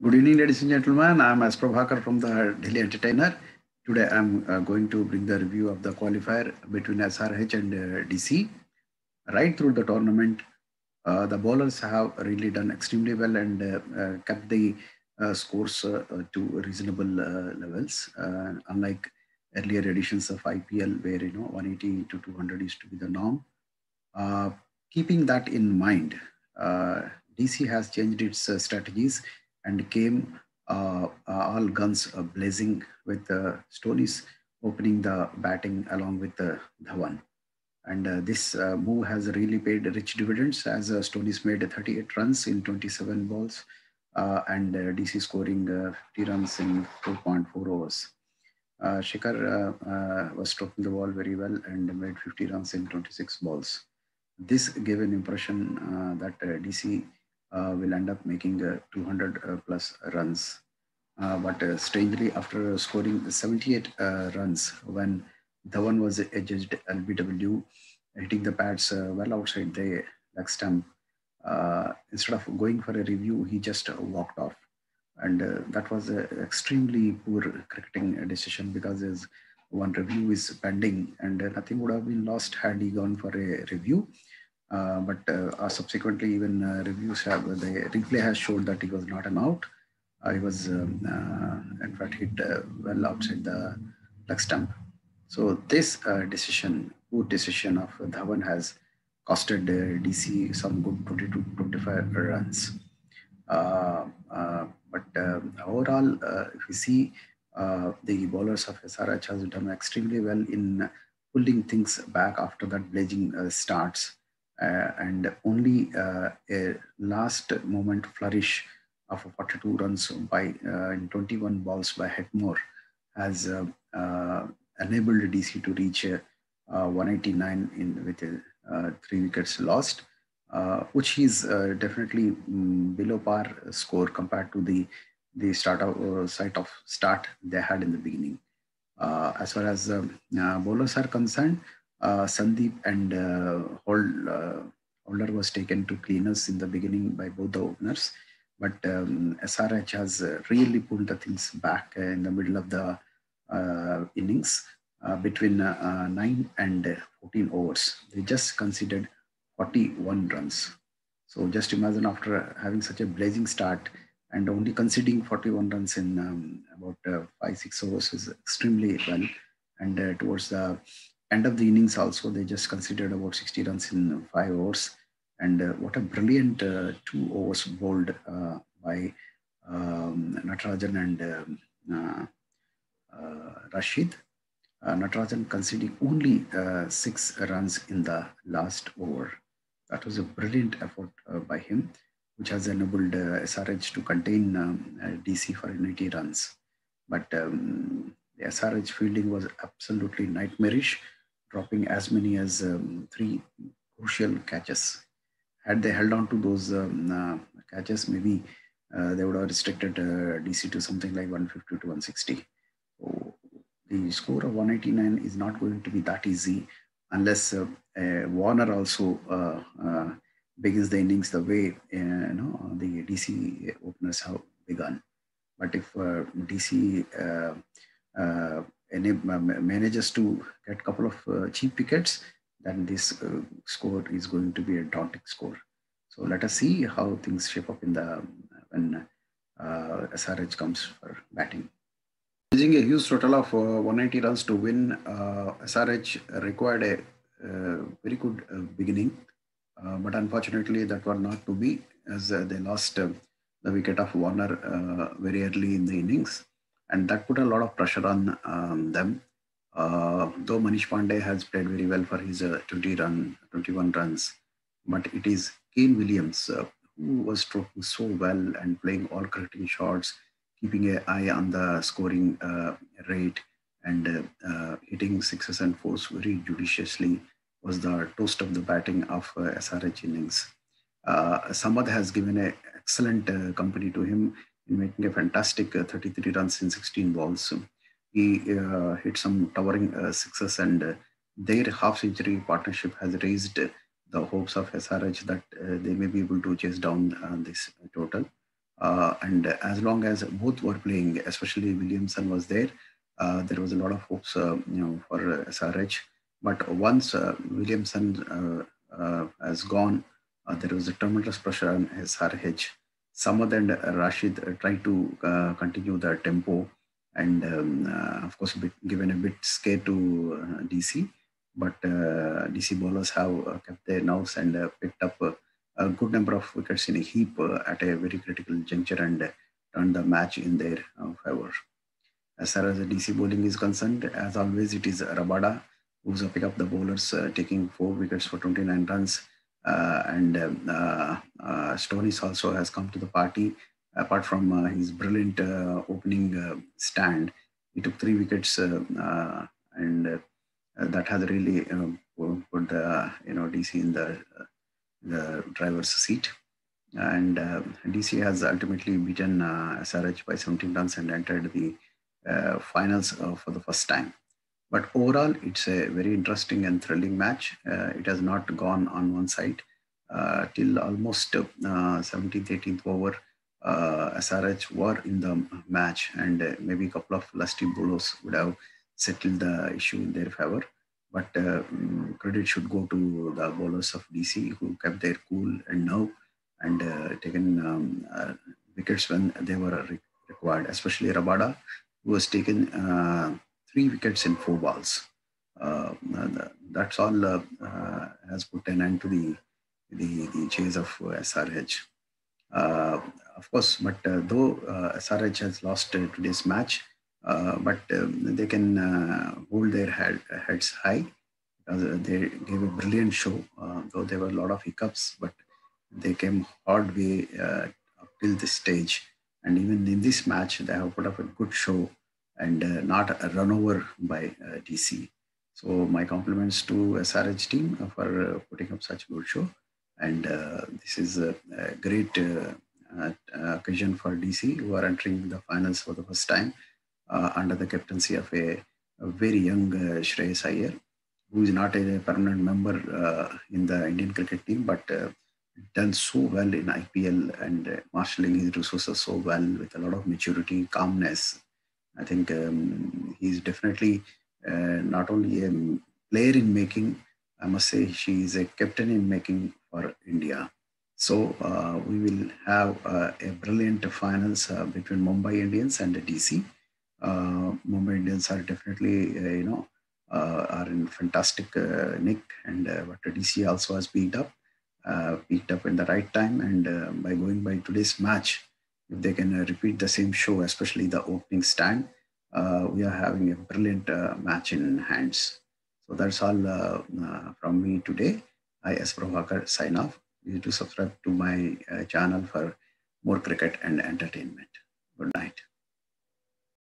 Good evening, ladies and gentlemen. I'm S. Prabhakar from the Delhi Entertainer. Today, I'm going to bring the review of the qualifier between SRH and DC. Right through the tournament, the bowlers have really done extremely well and kept the scores to reasonable levels. Unlike earlier editions of IPL, where 180 to 200 used to be the norm. Uh, Keeping that in mind, DC has changed its strategies and came all guns blazing with Stoneys opening the batting along with Dhawan. And this move has really paid rich dividends as Stoneys made 38 runs in 27 balls and DC scoring 50 runs in 4.4 overs. Shikhar was stroking the ball very well and made 50 runs in 26 balls. This gave an impression that DC will end up making 200 plus runs. But strangely, after scoring 78 runs when Dhawan was edged LBW, hitting the pads well outside the leg stump, instead of going for a review, he just walked off. And that was an extremely poor cricketing decision because his one review is pending and nothing would have been lost had he gone for a review. But subsequently, even reviews have the replay has showed that he was not an out. He was, in fact, hit well outside the leg stump. So this poor decision of Dhawan has costed DC some good 20 to 25 runs. But overall, if you see, the bowlers of SRH has done extremely well in pulling things back after that blazing starts. And only a last moment flourish of 42 runs by in 21 balls by Heckmore has enabled DC to reach 189 in with three wickets lost, which is definitely below par score compared to the start they had in the beginning. As far as bowlers are concerned, Sandeep and Holder was taken to cleaners in the beginning by both the openers, but SRH has really pulled the things back in the middle of the innings between 9 and 14 overs. They just conceded 41 runs. So just imagine after having such a blazing start and only conceding 41 runs in about 5 6 overs is extremely well. And towards the end of the innings, also they just conceded about 60 runs in 5 overs. And what a brilliant 2 overs bowled by Natarajan and Rashid. Natarajan conceding only 6 runs in the last over. That was a brilliant effort by him, which has enabled SRH to contain DC for 90 runs. But the SRH fielding was absolutely nightmarish, dropping as many as three crucial catches. Had they held on to those catches, maybe they would have restricted DC to something like 150 to 160. So the score of 189 is not going to be that easy unless Warner also begins the innings the way the DC openers have begun. But if DC manages to get a couple of cheap wickets, then this score is going to be a daunting score. So let us see how things shape up in the when SRH comes for batting. Using a huge total of 190 runs to win, SRH required a very good beginning, but unfortunately that was not to be as they lost the wicket of Warner very early in the innings, and that put a lot of pressure on them. Though Manish Pandey has played very well for his 21 runs, but it is Kane Williams who was stroking so well and playing all cricketing shots, keeping an eye on the scoring rate and hitting sixes and fours very judiciously was the toast of the batting of SRH innings. Samad has given a excellent company to him in making a fantastic 33 runs in 16 balls. He hit some towering sixes and their half century partnership has raised the hopes of SRH that they may be able to chase down this total. And as long as both were playing, especially Williamson was there was a lot of hopes, for SRH. But once Williamson has gone, there was a tremendous pressure on SRH. Samad and Rashid tried to continue the tempo, and of course, given a bit scare to DC. But DC bowlers have kept their nerves and picked up a good number of wickets in a heap at a very critical juncture and turned the match in their favor. As far as the DC bowling is concerned, as always, it is Rabada who's pick up the bowlers, taking 4 wickets for 29 runs. And Stonis also has come to the party. Apart from his brilliant opening stand, he took 3 wickets, and that has really put the DC in the driver's seat. And DC has ultimately beaten SRH by 17 runs and entered the finals for the first time. But overall, it's a very interesting and thrilling match. It has not gone on one side till almost 17th, 18th over. SRH were in the match, and maybe a couple of lusty bowlers would have settled the issue in their favor. But credit should go to the bowlers of DC who kept their cool and nerve and taken wickets when they were required, especially Rabada, who was taken 3 wickets in 4 balls. That's all has put an end to the chase of SRH. Of course, but though SRH has lost today's match, but they can hold their heads high because they gave a brilliant show. Though there were a lot of hiccups, but they came hard way up till this stage. And even in this match, they have put up a good show and not a run over by DC. So my compliments to SRH team for putting up such a good show. And this is a great occasion for DC, who are entering the finals for the first time under the captaincy of a very young Shreyas Iyer, who is not a permanent member in the Indian cricket team, but done so well in IPL and marshalling his resources so well with a lot of maturity, calmness. I think he's definitely not only a player in making, I must say she is a captain in making for India. So we will have a brilliant finals between Mumbai Indians and DC. Mumbai Indians are definitely, are in fantastic nick, and but DC also has picked up in the right time, and by going by today's match, if they can repeat the same show, especially the opening stand, we are having a brilliant match in hands. So that's all from me today. I, S. Prabhakar, sign off. You to subscribe to my channel for more cricket and entertainment. Good night.